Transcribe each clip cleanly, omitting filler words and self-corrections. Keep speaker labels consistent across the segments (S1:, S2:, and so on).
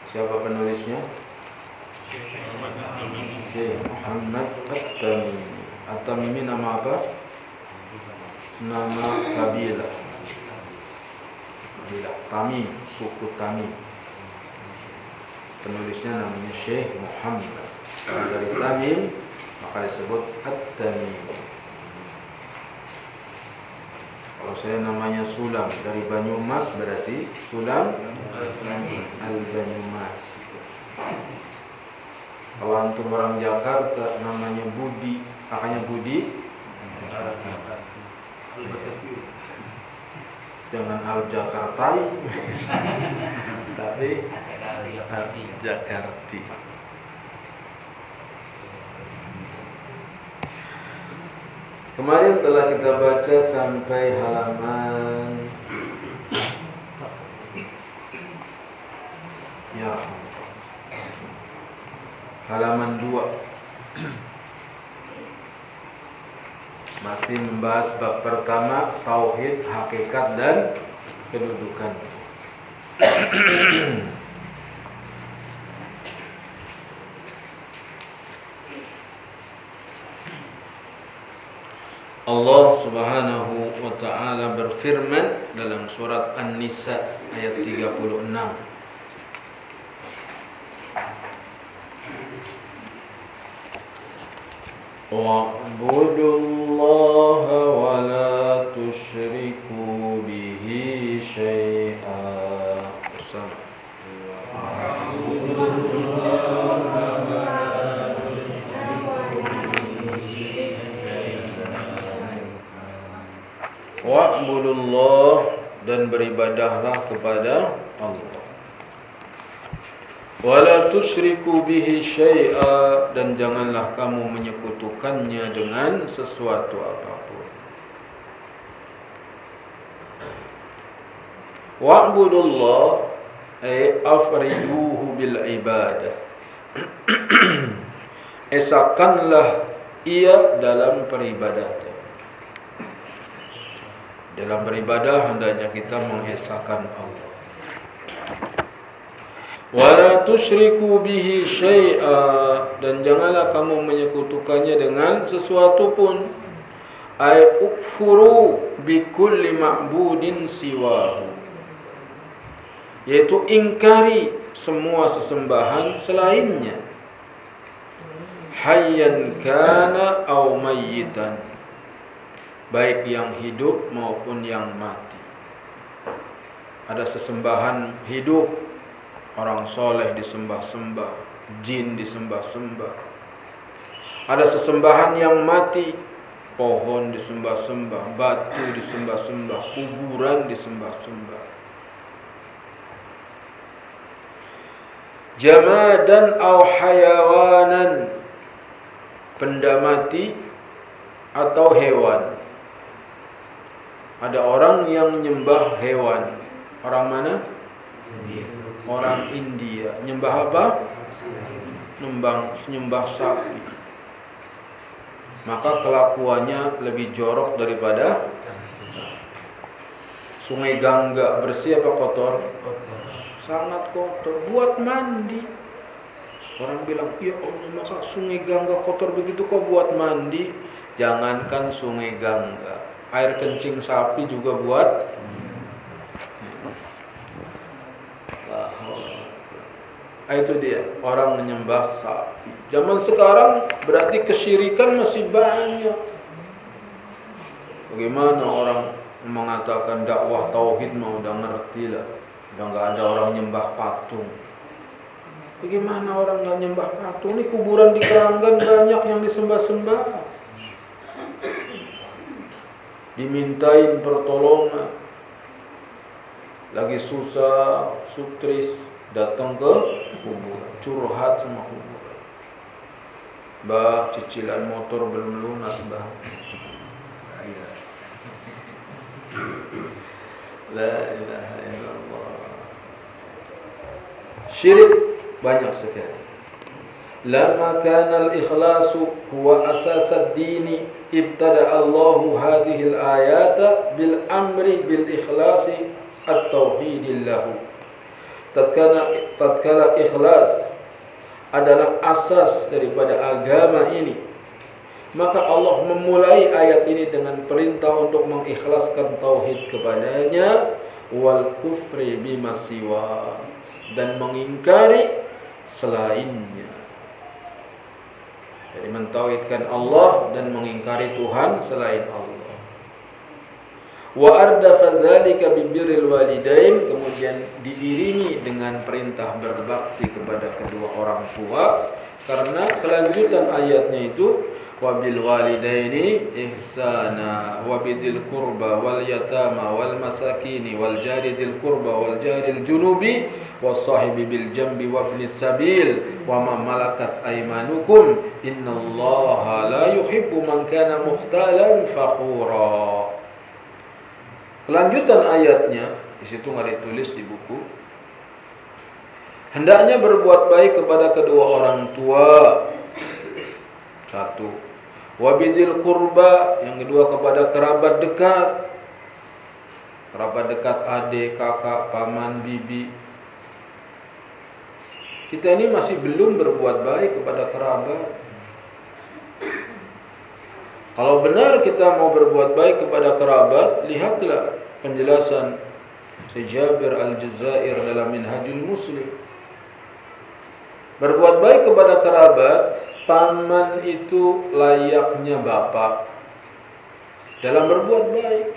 S1: Siapa penulisnya? Syekh Muhammad At-Tamimi. At-Tamimi nama apa? Nama kabilah. Tamim, suku Tamim. Penulisnya namanya Syekh Muhammad. Kalau dari Tamim maka disebut At-Tamimi. Kalau saya namanya Sulam dari Banyumas berarti Sulam Al-Banyumas. Kalau antum orang Jakarta namanya Budi, kakaknya Budi, jangan Al-Jakartai, tapi Al-Jakarti. Kemarin telah kita baca sampai halaman halaman 2. Masih membahas bab pertama, tauhid, hakikat dan kedudukan. Allah Subhanahu wa taala berfirman dalam surat An-Nisa ayat 36. Wa'budullaha wa la tusyriku bihi syai'a. Bersama. Wa'budullah, dan beribadahlah kepada Allah. Wala tusyriku bihi syai'a, dan janganlah kamu menyekutukannya dengan sesuatu apapun. Wa'budullah ay afriduhu bil ibadah. Esakanlah ia dalam peribadatan. Dalam beribadah hendaknya kita mengesahkan Allah. Wala tusyriku bihi syai'a, dan janganlah kamu menyekutukannya dengan sesuatu pun. Ai ukfuru bi kulli ma'budin siwahu, yaitu ingkari semua sesembahan selainnya. Hayyan kana aw mayyitan, baik yang hidup maupun yang mati. Ada sesembahan hidup, orang soleh disembah-sembah, jin disembah-sembah. Ada sesembahan yang mati, pohon disembah-sembah, batu disembah-sembah, kuburan disembah-sembah. Jamadan aw hayawanan, benda mati atau hewan. Ada orang yang nyembah hewan. Orang mana? Orang India. Nyembah apa? Nyembah sapi. Maka kelakuannya lebih jorok daripada Sungai Gangga. Bersih apa kotor? Sangat kotor. Buat mandi. Orang bilang, ya Allah, masa Sungai Gangga kotor begitu kok buat mandi? Jangankan Sungai Gangga, air kencing sapi juga buat. Itu dia, orang menyembah sapi. Zaman sekarang berarti kesyirikan masih banyak. Bagaimana orang mengatakan dakwah tauhid mau udah ngerti lah. Udah gak ada orang nyembah patung. Bagaimana orang gak nyembah patung? Ini kuburan di Keranggan banyak yang disembah-sembah. Dimintain pertolongan. Lagi susah, sutris, datang ke kuburan, curhat sama kuburan. Bah, cicilan motor belum lunas, bah. La ilaha illallah. Syirik banyak sekali. Lama kana al-ikhlasu huwa asas ad-din, ibtada Allahu hadhihi al-ayata bil amri bil ikhlasi at-tauhid lahu. tatkala ikhlas adalah asas daripada agama ini, maka Allah memulai ayat ini dengan perintah untuk mengikhlaskan tauhid kepadanya, wal kufri bima siwa, dan mengingkari selainnya. Jadi mentauhidkan Allah dan mengingkari Tuhan selain Allah. Wa ardafa dzalika bi birril walidain, kemudian diiringi dengan perintah berbakti kepada kedua orang tua, karena kelanjutan ayatnya itu wabil walidaini ihsana wa bidzil qurba wal yatama wal masakini wal jari dzil qurba wal jaril junubi was sahibi bil jambi wa ibnis sabil wa ma malakat aymanukum innallaha la yuhibbu man kana mukhtalan fakhura. Kelanjutan ayatnya di situ enggak ditulis di buku. Hendaknya berbuat baik kepada kedua orang tua. Satu. Wabidil kurba, yang kedua kepada kerabat dekat. Kerabat dekat adik, kakak, paman, bibi. Kita ini masih belum berbuat baik kepada kerabat. Kalau benar kita mau berbuat baik kepada kerabat, lihatlah penjelasan Syekh Jabir Al-Jazair dalam Minhajul Muslim. Berbuat baik kepada kerabat, paman itu layaknya bapak. Dalam berbuat baik,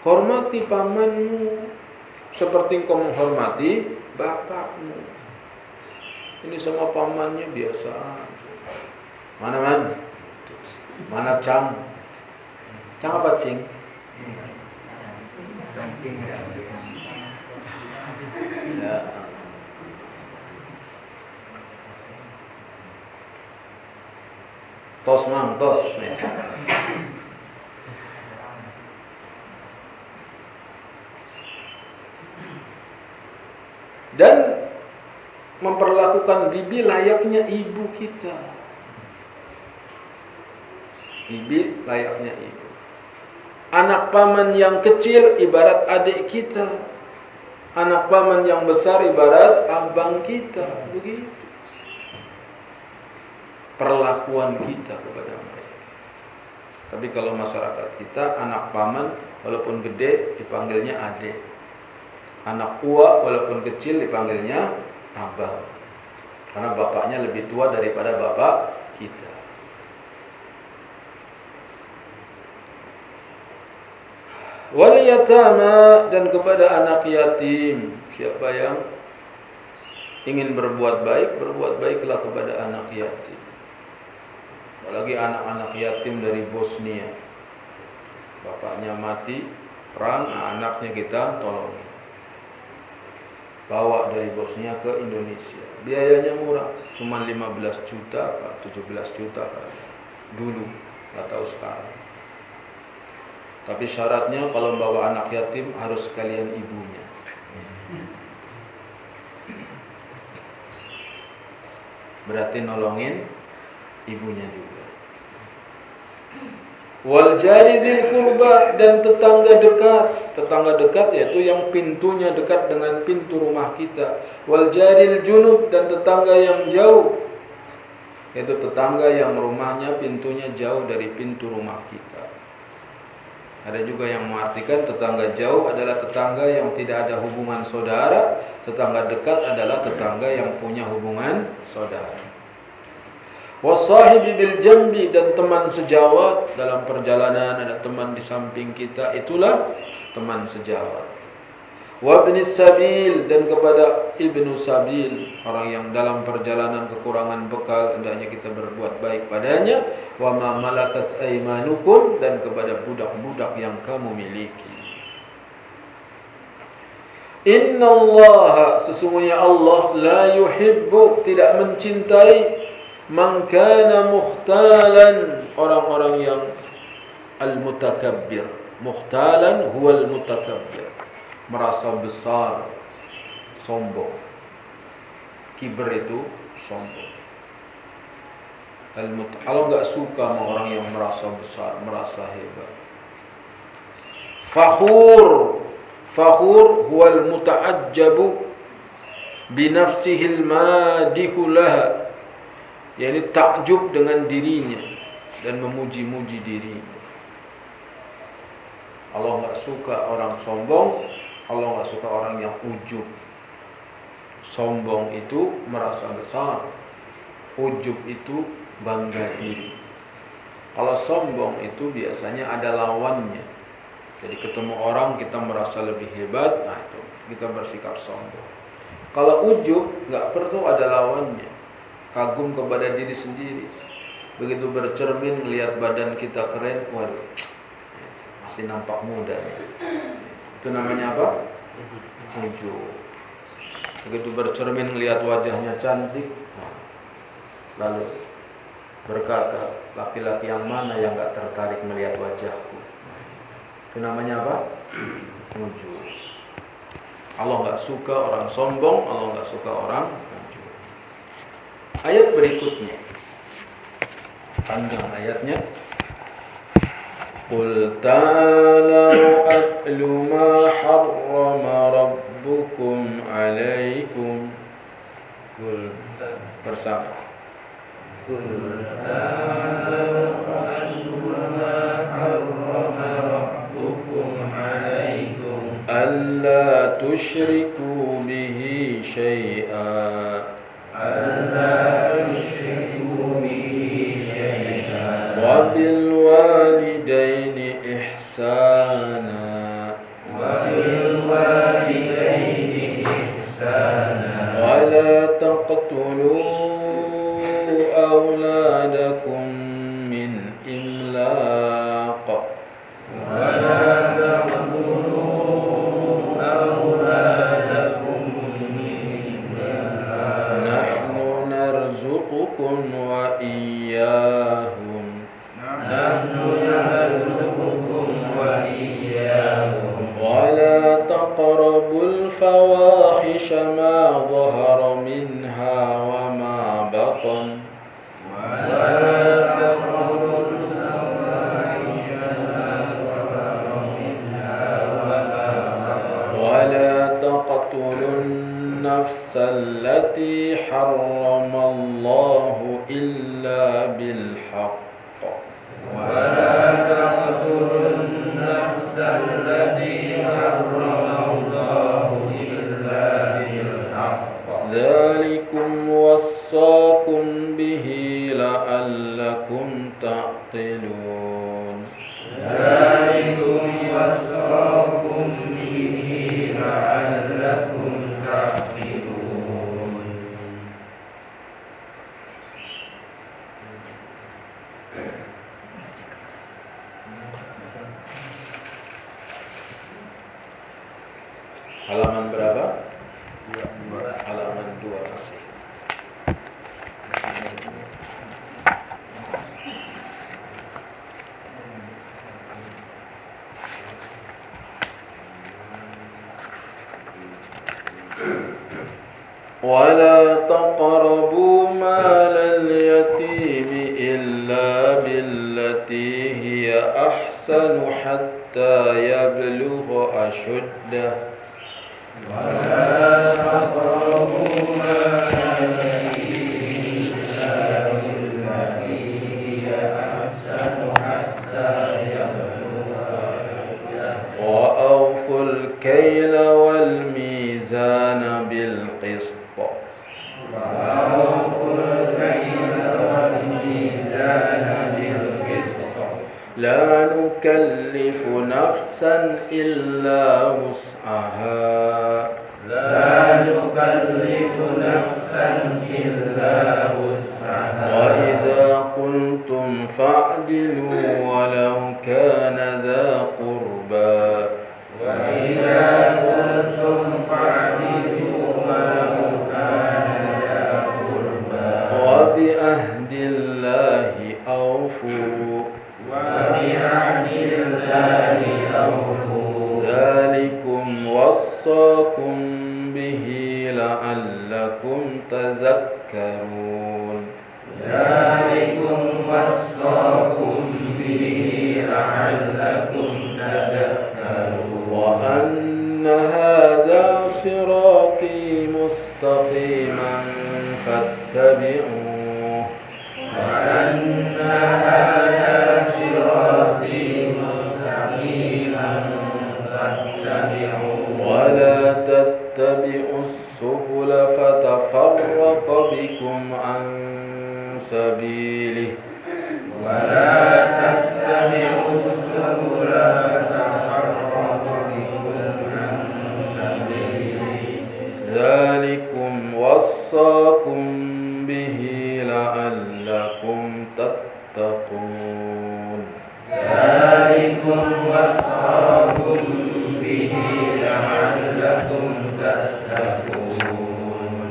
S1: hormati pamanmu seperti engkau menghormati bapakmu. Ini sama pamannya biasa. Mana man? Mana cang? Cang apa cing? Ya. Tos mang, tos. Dan memperlakukan bibi layaknya ibu kita. Bibi layaknya ibu. Anak paman yang kecil ibarat adik kita. Anak paman yang besar ibarat abang kita. Begitu perlakuan kita kepada mereka. Tapi kalau masyarakat kita, anak paman walaupun gede dipanggilnya adik. Anak uwa walaupun kecil dipanggilnya abang. Karena bapaknya lebih tua daripada bapak kita. Wal yatama, dan kepada anak yatim. Siapa yang ingin berbuat baik, berbuat baiklah kepada anak yatim. Apalagi anak-anak yatim dari Bosnia. Bapaknya mati perang, anaknya kita tolong. Bawa dari Bosnia ke Indonesia. Biayanya murah, cuma 15 juta atau 17 juta dulu, enggak tahu sekarang. Tapi syaratnya kalau bawa anak yatim harus sekalian ibunya. Berarti nolongin ibunya juga. Wal jari dzil qurba, dan tetangga dekat. Tetangga dekat yaitu yang pintunya dekat dengan pintu rumah kita. Wal jaril junub, dan tetangga yang jauh, yaitu tetangga yang rumahnya pintunya jauh dari pintu rumah kita. Ada juga yang mengartikan tetangga jauh adalah tetangga yang tidak ada hubungan saudara, tetangga dekat adalah tetangga yang punya hubungan saudara. Wasahibi bil jambi, dan teman sejawat dalam perjalanan, ada teman di samping kita, itulah teman sejawat. Wa ibnis sabil, dan kepada ibnu sabil, orang yang dalam perjalanan kekurangan bekal, hendaknya kita berbuat baik padanya. Wa ma malakat aymanukum, dan kepada budak-budak yang kamu miliki. Innallaha, sesungguhnya Allah, la yuhibbu, tidak mencintai, man kana mukhtalan, orang-orang yang al-mutakabbir. Mukhtalan huwal mutakabbir, merasa besar, sombong. Kibir itu sombong. Kalau enggak suka sama orang yang merasa besar, merasa hebat. Fakhur huwal muta'ajjabu, binafsihil madihu laha, yakni takjub dengan dirinya dan memuji-muji dirinya. Allah enggak suka orang sombong, Allah enggak suka orang yang ujub. Sombong itu merasa besar, ujub itu bangga diri. Kalau sombong itu biasanya ada lawannya. Jadi ketemu orang kita merasa lebih hebat, nah itu kita bersikap sombong. Kalau ujub nggak perlu ada lawannya, kagum kepada diri sendiri. Begitu bercermin melihat badan kita keren, waduh, masih nampak muda nih. Itu namanya apa? Ujub. Begitu bercermin melihat wajahnya cantik, lalu berkata, laki-laki yang mana yang gak tertarik melihat wajahku? Itu namanya apa? Ujub. Allah gak suka orang sombong, Allah gak suka orang ujub. Ayat berikutnya, panjang ayatnya. Qul ta'alau atlu ma harrama rabbukum alaikum. Qul bersama. قل تعالوا أتل ما حرم ربكم عليكم ألا تشركوا به شيئا وبالوالدين إحسانا ولا تقتلوا أولادكم من إملاق نحن نرزقكم وإياهم ولا تقربوا الفواحش ما ظهر منها وما بطن ولا تقتلوا النفس التي حرم الله إلا بالحق ذلكم وصاكم به لعلكم تعقلون Halaman berapa? Halaman 2 masih. ولا تقربوا مال اليتيم إلا بالتي هي أحسن حتى يبلغ أشده وأوفوا الكيل والميزان بالقسط لا نكلف نفسا إلا وسعها وإذا قلتم فاعدلوا ولو كان ذا قربى وبعهد الله أوفوا ذلكم وصاكم به لعلكم تذكرون وأن هذا صراط صراطي مستقيما فاتبعوه
S2: وأن هذا صراطي مستقيما فاتبعوه
S1: ولا تتبعوا السبل فتفرق بكم عن سبيله
S2: ولا تتبعوا السبل فتفرق بكم عن سبيله
S1: ذلكم وصاكم به لعلكم تتقون
S2: ذلكم وصاكم به لعلكم تتقون.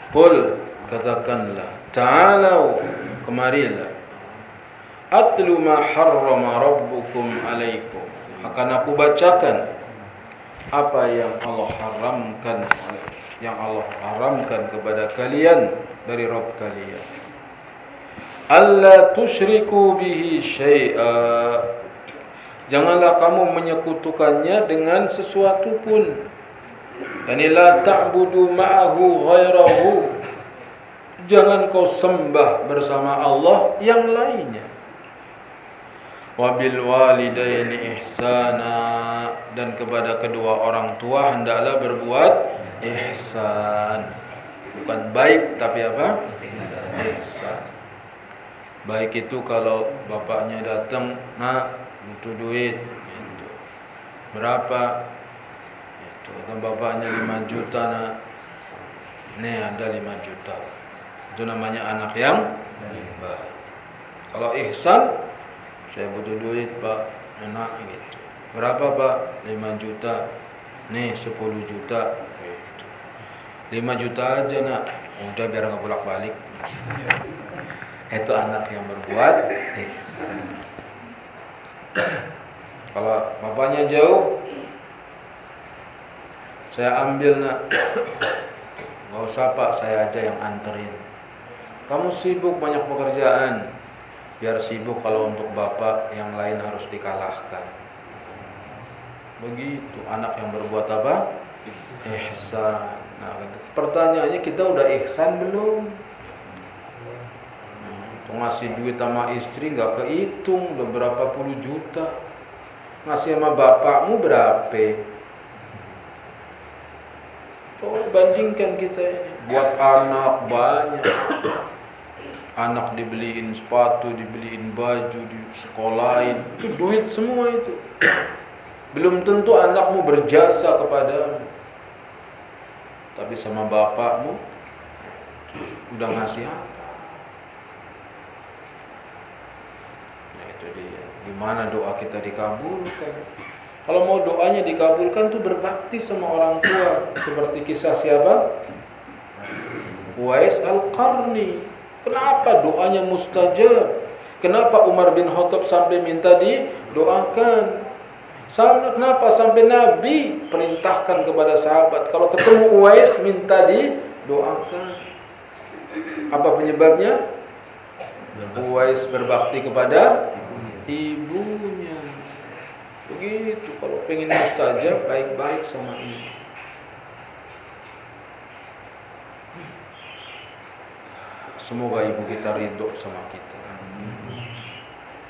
S1: Qul, katakanlah, ta'alau, kemarilah, atlu ma harrama rabbukum alaikum, akan aku bacakan apa yang Allah haramkan kepada kalian dari Rabb kalian. Alla tusyriku bihi syai'a, janganlah kamu menyekutukannya dengan sesuatu pun. Dan la ta'budu ma'ahu ghairahu, jangan kau sembah bersama Allah yang lainnya. Wabil walidaini ihsana, dan kepada kedua orang tua hendaklah berbuat ihsan. Bukan baik tapi apa? Ihsan. Baik itu kalau bapaknya datang, nak butuh duit, itu berapa? Itu kan bapaknya 5 juta, nak, nih ada 5 juta. Itu namanya anak yang baik. Kalau ihsan, saya butuh duit pak, enak gitu. Berapa pak? 5 juta. Nih 10 juta gitu. 5 juta aja nak. Udah biar gak bolak balik. Itu anak yang berbuat ihsan. Kalau bapaknya jauh, saya ambil nak. Gak usah pak, saya aja yang anterin. Kamu sibuk banyak pekerjaan. Biar sibuk kalau untuk bapak, yang lain harus dikalahkan. Begitu anak yang berbuat apa? Ihsan. Nah, pertanyaannya, kita udah ihsan belum? Ngasih duit sama istri gak kehitung, udah berapa puluh juta. Ngasih sama bapakmu berapa? Oh, bandingkan kita ini. Buat anak banyak. Anak dibeliin sepatu, dibeliin baju, di sekolahin, itu duit semua itu. Belum tentu anakmu berjasa kepadamu, tapi sama bapakmu udah ngasih apa? Nah itu dia. Gimana doa kita dikabulkan? Kalau mau doanya dikabulkan tuh berbakti sama orang tua. Seperti kisah siapa? Uwais Al-Qarni. Kenapa doanya mustajab? Kenapa Umar bin Khattab sampai minta didoakan? Kenapa sampai Nabi perintahkan kepada sahabat kalau ketemu Uwais minta didoakan? Apa penyebabnya? Uwais berbakti kepada ibunya. Begitu, kalau pengen mustajab, baik-baik sama ibu. Semoga ibu kita ridho sama kita.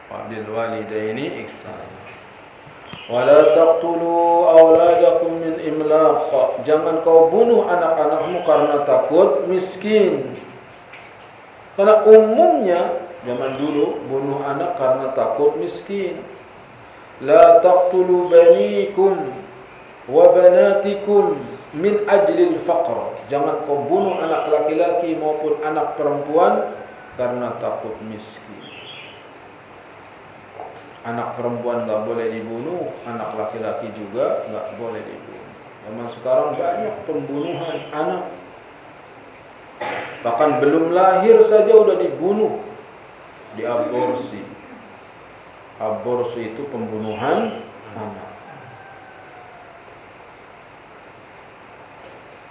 S1: Wabil walidaini ihsan. Wala taqtulu auladakum min imlaq. Jangan kau bunuh anak-anakmu karena takut miskin. Karena umumnya zaman dulu bunuh anak karena takut miskin. La taqtulu banikum wa banatikum min ajlil faqr. Jangan kau bunuh anak laki-laki maupun anak perempuan karena takut miskin. Anak perempuan enggak boleh dibunuh, anak laki-laki juga enggak boleh dibunuh. Zaman sekarang banyak pembunuhan anak. Bahkan belum lahir saja udah dibunuh, diaborsi. Aborsi itu pembunuhan anak.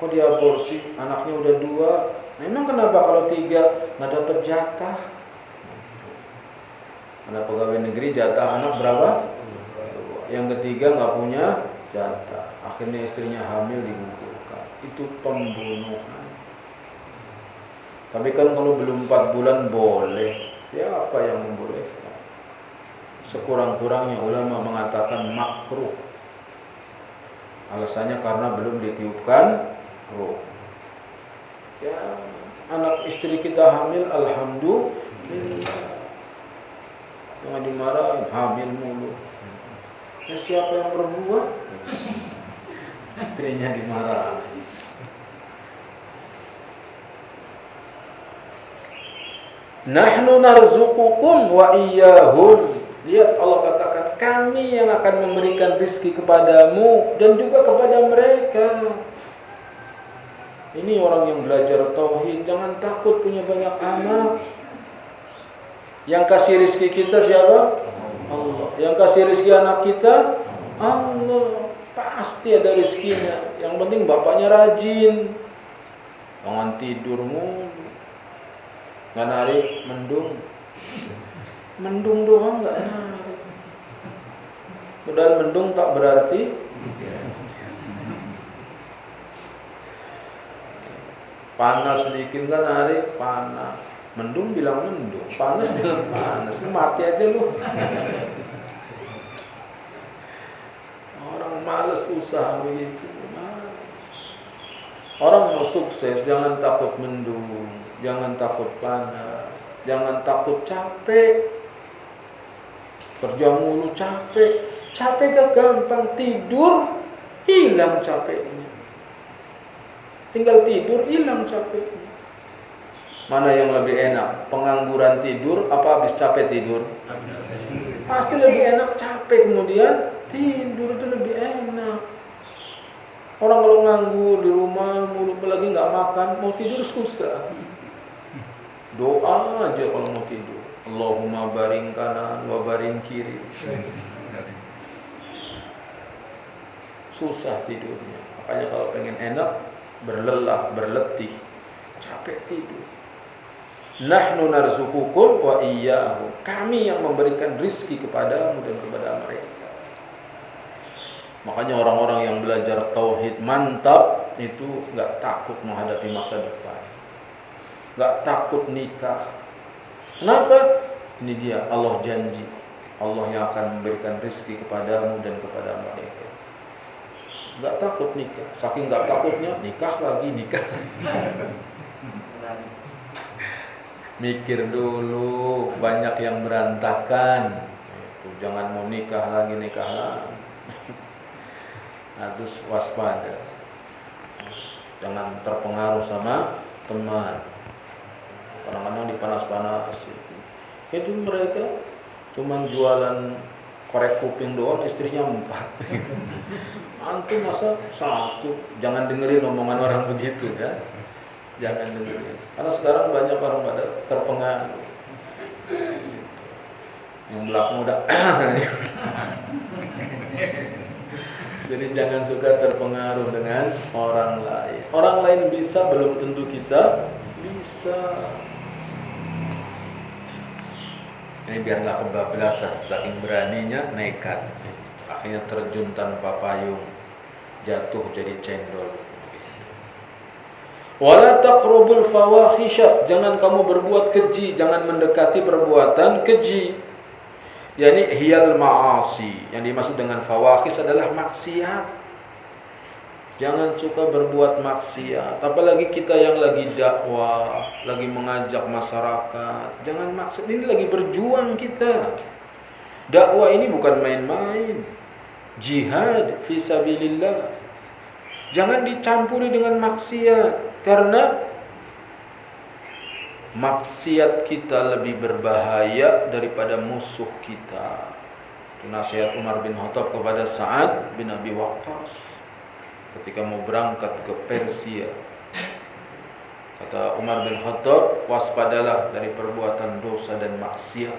S1: Kok diaborsi? Anaknya udah 2. Memang kenapa kalau 3 nggak dapat jatah? Ada pegawai negeri jatah anak berapa? 2. yang ketiga nggak punya jatah. Akhirnya istrinya hamil digugurkan. Itu pembunuhan. Tapi kan kalau belum 4 bulan boleh. Siapa yang membolehkan? Sekurang-kurangnya ulama mengatakan makruh. Alasannya karena belum ditiupkan ruh. Ya, anak istri kita hamil, alhamdulillah. Jangan dimarahin, hamil mulu. Ya siapa yang berbuat? Istrinya dimarahin. Nahnu narzuqukum wa iyyahum. Lihat Allah katakan, kami yang akan memberikan rizki kepadamu dan juga kepada mereka. Ini orang yang belajar tauhid, jangan takut punya banyak anak. Yang kasih rizki kita siapa? Allah. Yang kasih rizki anak kita? Allah. Pasti ada rizkinya. Yang penting bapaknya rajin. Jangan tidur mulu. Nggak narik mendung. Mendung doang nggak narik. Padahal mendung tak berarti panas sedikit kan narik panas. Mendung bilang mendung, panas bilang panas. Mati aja lu. Orang malas usaha begitu. Orang mau sukses jangan takut mendung, jangan takut panas, jangan takut capek. Kerja mulu capek. Capek gak gampang, tidur hilang capeknya. Tinggal tidur hilang capeknya. Mana yang lebih enak? Pengangguran tidur apa habis capek tidur? Pasti lebih enak capek kemudian tidur, itu lebih enak. Orang kalau nganggur di rumah mulu lagi nggak makan, mau tidur susah. Doa aja kalau mau tidur. Allahumma baring kanan wa baring kiri. Susah tidurnya. Makanya kalau pengen enak, berlelah, berletih, capek tidur. Nahnu narzuqukum wa iyyahum. Kami yang memberikan rizki kepadamu dan kepada mereka. Makanya orang-orang yang belajar tauhid mantap itu nggak takut menghadapi masa depan, nggak takut nikah. Kenapa? Ini dia, Allah janji, Allah yang akan memberikan rizki kepadamu dan kepada mereka. Nggak takut nikah, saking nggak takutnya nikah lagi nikah. Mikir dulu, banyak yang berantakan. Itu jangan mau nikah lagi. Harus waspada. Jangan terpengaruh sama teman. Kadang-kadang dipanas-panas. Itu mereka cuma jualan korek kuping doang, istrinya 4. Antum masa 1? Jangan dengerin omongan orang begitu ya. Jangan dengerin. Karena sekarang banyak orang pada terpengaruh. Yang belakang udah jadi jangan suka terpengaruh dengan orang lain. Orang lain bisa, belum tentu kita bisa. Ini biar nggak kebablasan, saking beraninya nekat. Akhirnya terjun tanpa payung, jatuh jadi cendol. Wala taqrabul fawahisha, jangan kamu berbuat keji, jangan mendekati perbuatan keji. Yani hiyal ma'asi. Yang dimaksud dengan fawahis adalah maksiat. Jangan suka berbuat maksiat. Apalagi kita yang lagi dakwah, lagi mengajak masyarakat. Jangan maksiat. Ini lagi berjuang kita. Dakwah ini bukan main-main. Jihad fisabilillah. Jangan dicampuri dengan maksiat. Karena maksiat kita lebih berbahaya daripada musuh kita. Itu nasihat Umar bin Khattab kepada Sa'ad bin Abi Waqqas ketika mau berangkat ke Persia. Kata Umar bin Khattab, waspadalah dari perbuatan dosa dan maksiat.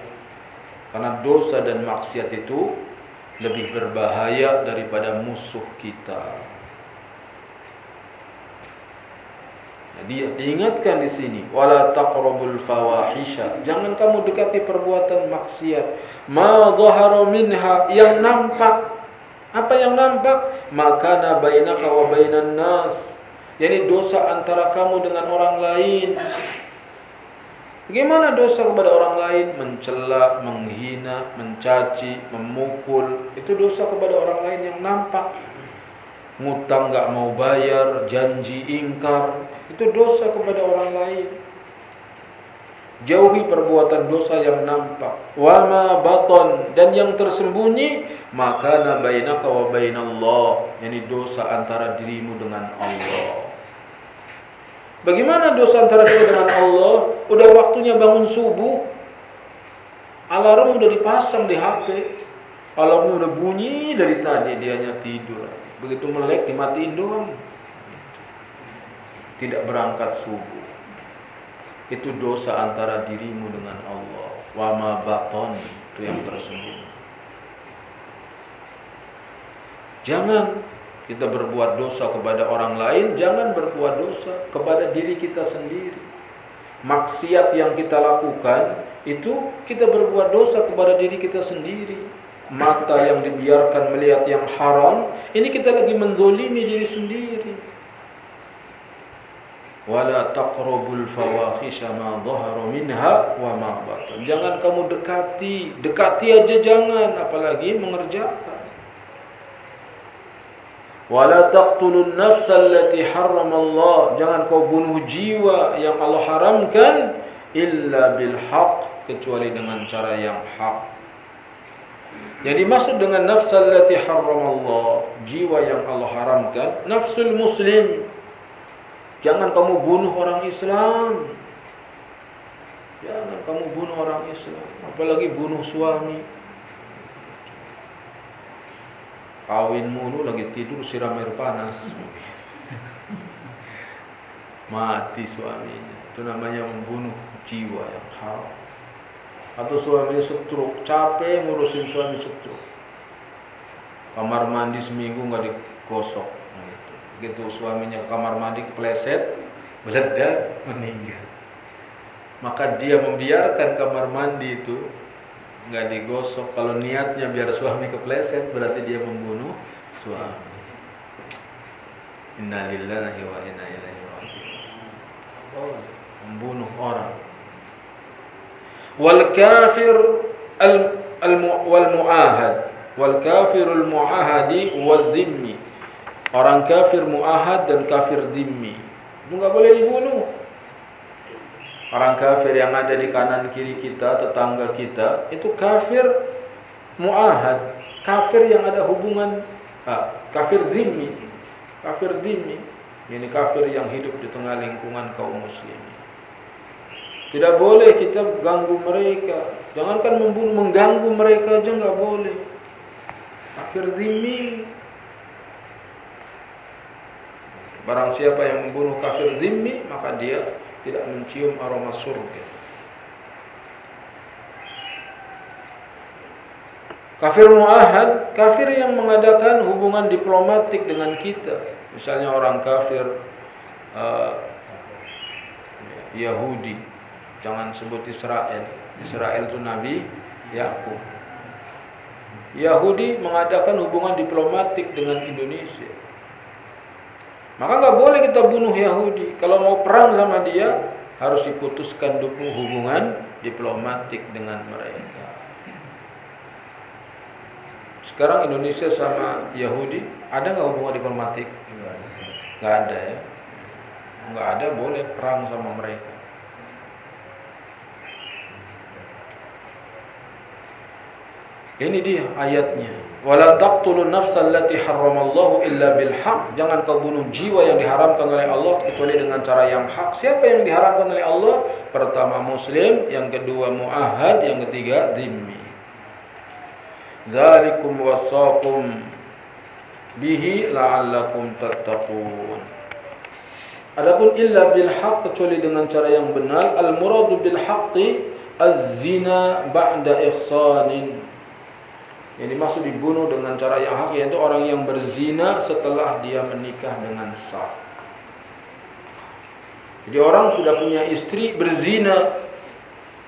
S1: Karena dosa dan maksiat itu lebih berbahaya daripada musuh kita. Dia diingatkan di sini, wala taqrabul fawahisha. Jangan kamu dekati perbuatan maksiat. Ma dhahara minha, yang nampak. Apa yang nampak? Makana bainaka wa bainan nas. Jadi dosa antara kamu dengan orang lain. Bagaimana dosa kepada orang lain? Mencela, menghina, mencaci, memukul. Itu dosa kepada orang lain yang nampak. Ngutang gak mau bayar, janji ingkar. Itu dosa kepada orang lain. Jauhi perbuatan dosa yang nampak. Wa ma baton, dan yang tersembunyi, maka bainaka wa bainallah, yakni dosa antara dirimu dengan Allah. Bagaimana dosa antara dirimu dengan Allah? Udah waktunya bangun subuh, alarm udah dipasang di HP, alarmnya udah bunyi dari tadi, dianya tidur. Begitu melek dimatiin doang, tidak berangkat subuh. Itu dosa antara dirimu dengan Allah. Wa ma baton, itu yang tersembunyi. Jangan kita berbuat dosa kepada orang lain, jangan berbuat dosa kepada diri kita sendiri. Maksiat yang kita lakukan itu kita berbuat dosa kepada diri kita sendiri. Mata yang dibiarkan melihat yang haram, ini kita lagi menzalimi diri sendiri. Wala taqrabul fawahisha ma dhahara minha wa ma batan. Jangan kamu dekati aja jangan, apalagi mengerjakan. Wala taqtulun nafsa allati harramallah. Jangan kau bunuh jiwa yang Allah haramkan illa bil haqq, kecuali dengan cara yang hak. Yang dimaksud dengan nafsa allati harramallah, jiwa yang Allah haramkan, nafsul muslim. Jangan kamu bunuh orang Islam. Jangan kamu bunuh orang Islam, apalagi bunuh suami. Kawin mulu lagi tidur siram air panas. Mati suaminya. Itu namanya membunuh jiwa yang haram. Atau suaminya stroke, capek ngurusin suami stroke. Kamar mandi seminggu nggak digosok. Gitu suaminya kamar mandi kepleset, meledak, meninggal. Maka dia membiarkan kamar mandi itu nggak digosok. Kalau niatnya biar suami kepleset, berarti dia membunuh suami. Innalillahi wa inna ilaihi raji'un. Membunuh orang. Wal kafir wal mu'ahad, wal kafirul mu'ahadi wal dhimmi. Orang kafir mu'ahad dan kafir dhimmi itu nggak boleh dibunuh. Orang kafir yang ada di kanan kiri kita, tetangga kita, itu kafir mu'ahad, kafir yang ada hubungan, kafir dhimmi. Kafir dhimmi ini kafir yang hidup di tengah lingkungan kaum muslimin. Tidak boleh kita ganggu mereka. Jangankan membunuh, mengganggu mereka aja nggak boleh. Kafir dhimmi. Barang siapa yang membunuh kafir dhimmi, maka dia tidak mencium aroma surga. Kafir mu'ahad, kafir yang mengadakan hubungan diplomatik dengan kita. Misalnya orang kafir Yahudi, jangan sebut Israel. Israel itu Nabi Yakub. Yahudi mengadakan hubungan diplomatik dengan Indonesia. Maka nggak boleh kita bunuh Yahudi. Kalau mau perang sama dia, harus diputuskan dulu hubungan diplomatik dengan mereka. Sekarang Indonesia sama Yahudi, ada nggak hubungan diplomatik? Nggak ada ya. Nggak ada, boleh perang sama mereka. Ini dia ayatnya. Wala taqtulun nafsa allati harramallahu illa bil haqq. Jangan kau bunuh jiwa yang diharamkan oleh Allah kecuali dengan cara yang hak. Siapa yang diharamkan oleh Allah? Pertama muslim, yang kedua mu'ahad, yang ketiga dhimmi. Dzalikum wasaqum bihi la'allakum tattaqun. Adapun illa bil haqq, kecuali dengan cara yang benar, al muradu bil haqqi az-zina ba'da ihsanin. Yang dimaksud dibunuh dengan cara yang hak, yaitu orang yang berzina setelah dia menikah dengan sah. Jadi orang sudah punya istri berzina,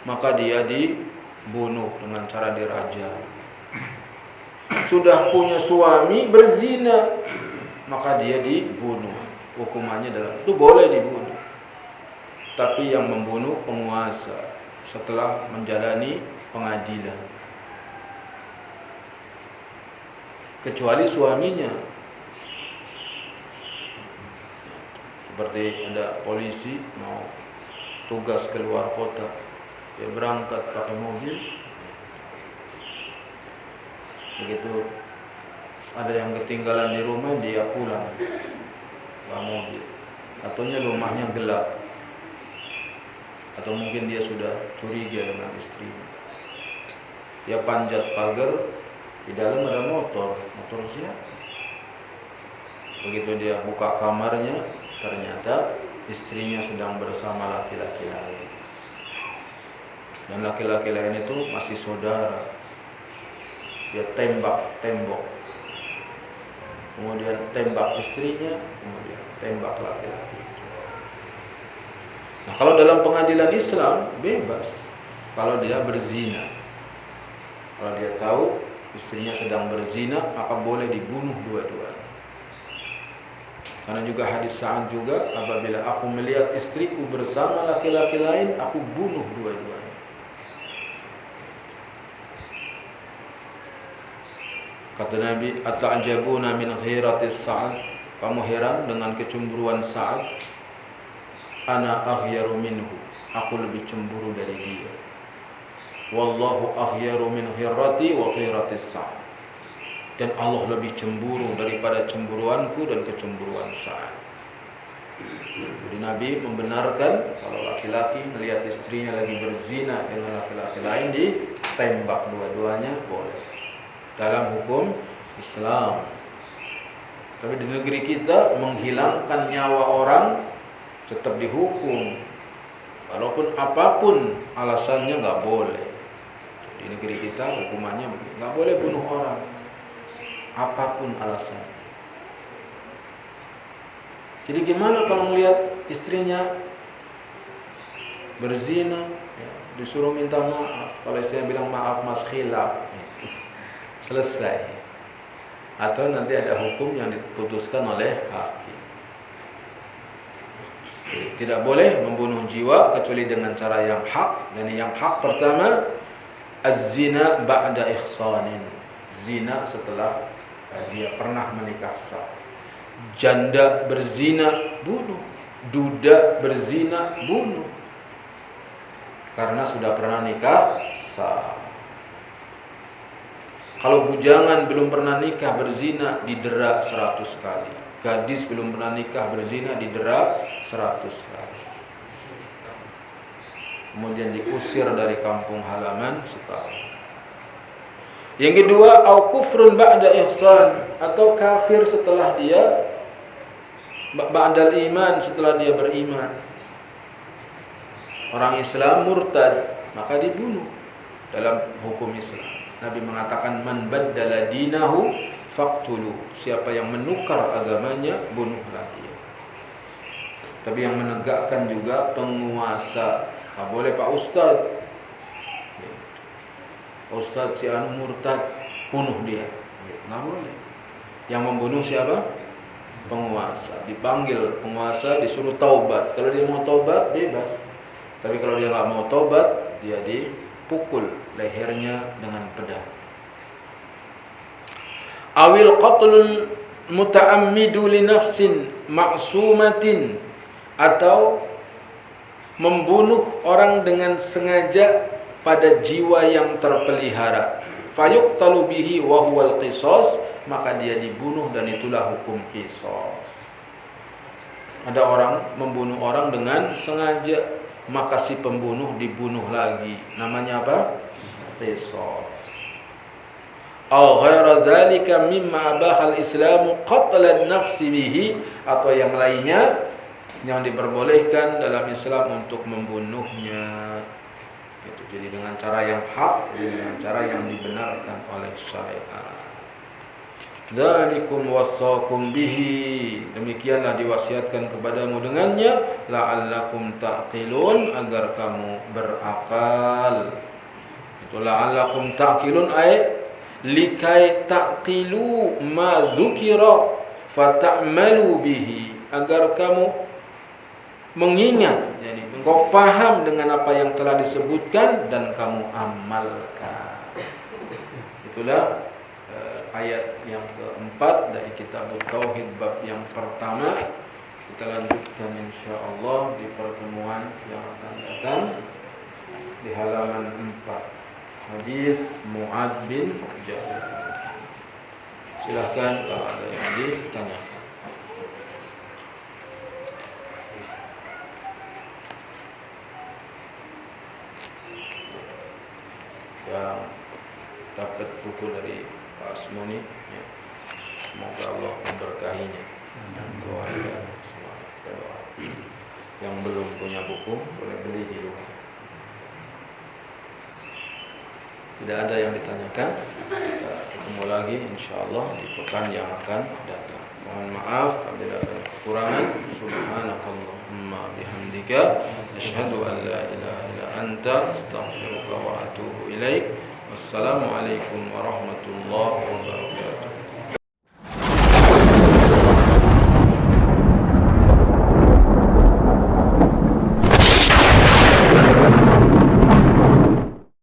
S1: maka dia dibunuh dengan cara dirajam. sudah punya suami berzina, maka dia dibunuh. Hukumannya adalah itu boleh dibunuh. Tapi yang membunuh penguasa setelah menjalani pengadilan, kecuali suaminya. Seperti ada polisi mau tugas keluar kota, dia berangkat pakai mobil, begitu ada yang ketinggalan di rumah, dia pulang bawa mobil. Katanya rumahnya gelap, atau mungkin dia sudah curiga dengan istrinya. Dia panjat pagar, di dalam ada motor siapa? Begitu dia buka kamarnya, ternyata istrinya sedang bersama laki-laki lain. Dan laki-laki lain itu masih saudara. Dia tembak tembok, kemudian tembak istrinya, kemudian tembak laki-laki. Nah, kalau dalam pengadilan Islam bebas kalau dia berzina. Kalau dia tahu istrinya sedang berzina, maka boleh dibunuh dua-duanya. Karena juga hadis Sa'ad juga, apabila aku melihat istriku bersama laki-laki lain, aku bunuh dua-duanya. Kata Nabi, ata'jabuna min ghiratis Sa'ad, kamu heran dengan kecemburuan Sa'ad? Ana aghyaru minhu, aku lebih cemburu dari dia. Wallahu aghyaru min ghirati wa ghiratis Sa'ad, dan Allah lebih cemburu daripada cemburuanku dan kecemburuan Sa'ad. Jadi Nabi membenarkan kalau laki-laki melihat istrinya lagi berzina dengan laki-laki lain, ditembak dua-duanya boleh dalam hukum Islam. Tapi di negeri kita menghilangkan nyawa orang tetap dihukum, walaupun apapun alasannya nggak boleh. Di negeri kita hukumannya begitu, nggak boleh bunuh orang apapun alasan. Jadi gimana kalau melihat istrinya berzina, ya, disuruh minta maaf. Kalau istrinya bilang maaf mas, khilaf, selesai. Atau nanti ada hukum yang diputuskan oleh hakim. Jadi, tidak boleh membunuh jiwa kecuali dengan cara yang hak. Dan yang hak pertama, az-zina ba'da ihsanin, zina setelah dia pernah menikah sah. Janda berzina bunuh, duda berzina bunuh, karena sudah pernah nikah sah. Kalau bujangan belum pernah nikah berzina, didera 100 kali. Gadis belum pernah nikah berzina, didera 100 kali. Kemudian diusir dari kampung halaman setahun. Yang kedua, au kufrun ba'da ihsan, atau kafir setelah dia ba'dal iman, setelah dia beriman. Orang Islam murtad, maka dibunuh dalam hukum Islam. Nabi mengatakan man baddala dinahu faqtulu, siapa yang menukar agamanya, bunuhlah dia. Tapi yang menegakkan juga penguasa. Tak boleh Pak Ustadz, Ustadz si anu murtad, bunuh dia. Nggak boleh. Yang membunuh siapa? Penguasa. Dipanggil penguasa, disuruh taubat. Kalau dia mau taubat, bebas. Tapi kalau dia nggak mau taubat, dia dipukul lehernya dengan pedang. Awil qatlul muta'ammidu li nafsin ma'sumatin, atau membunuh orang dengan sengaja pada jiwa yang terpelihara. Fayuqtalu bihi wa huwal qisas, maka dia dibunuh dan itulah hukum qisas. Ada orang membunuh orang dengan sengaja, maka si pembunuh dibunuh lagi. Namanya apa? Qisas. Aw ghaira dzalika mimma abahal Islamu qatlan nafsi bihi, atau yang lainnya yang diperbolehkan dalam Islam untuk membunuhnya. Itu jadi dengan cara yang hak, dengan cara yang dibenarkan oleh syariat. Dzalikum wasaqum bihi, demikianlah diwasiatkan kepadamu dengannya, la'allakum ta'qilun, agar kamu berakal. Itu la'allakum ta'qilun ay likai taqilu ma dzukira fata'malu bihi, agar kamu mengingat, jadi engkau paham dengan apa yang telah disebutkan dan kamu amalkan. Itulah ayat yang keempat dari kitab Tauhid bab yang pertama. Kita lanjutkan insyaallah di pertemuan yang akan datang di halaman 4, hadis Mu'adz bin Jabal. Silahkan kalau ada yang ditanyakan. Yang dapat buku dari Pak Asmuni, ya. Semoga Allah memberkahinya dan keluarga semua. Yang belum punya buku boleh beli di luar. Tidak ada yang ditanyakan. Kita ketemu lagi insyaallah di pekan yang akan datang. Mohon maaf apabila ada kekurangan. Subhanakallahumma bihamdika asyhadu an la ilaha illa anta astaghfiruka wa atubu ilaik. Wassalamualaikum warahmatullahi wabarakatuh.